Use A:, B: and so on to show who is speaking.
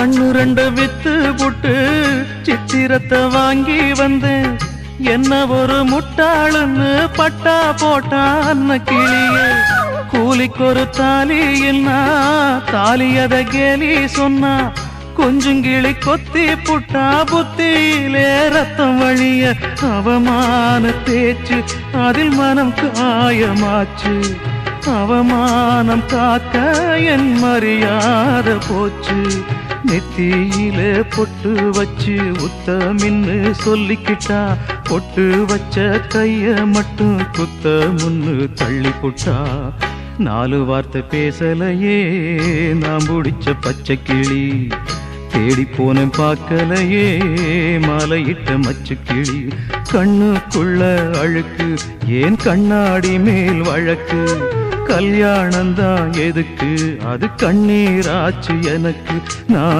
A: கண்ணு ரெண்டு வித்து புட்டு சித்திரத்தை வாங்கி வந்தேன். என்ன ஒரு முட்டாளுன்னு பட்டா போட்டான் கிளியே. கூலிக்கொரு தாலி என்ன தாலியத கேலி சொன்னா. கொஞ்சங்கிளி கொத்தி புட்டா புத்தியிலே ரத்தம் வழிய. அவமான பேச்சு அதில் மனம் காயமாச்சு. அவமானம் காக்க என் மரியாதை போச்சு. நெத்தியிலே பொட்டு வச்சு உத்தமின்னு சொல்லிக்கிட்டா. பொட்டு வச்ச கைய மட்டும் குத்த முன்னு தள்ளி புட்டா. 4 வார்த்தை பேசலையே நான் பிடிச்ச பச்சை கிளி. தேடி போனேன் பார்க்கலையே மாலையிட்ட மச்சு கிளி. கண்ணுக்குள்ள அழுக்கு ஏன் கண்ணாடி மேல் வழக்கு. கல்யாணந்தான் எதுக்கு அது கண்ணீராச்சு எனக்கு. நான்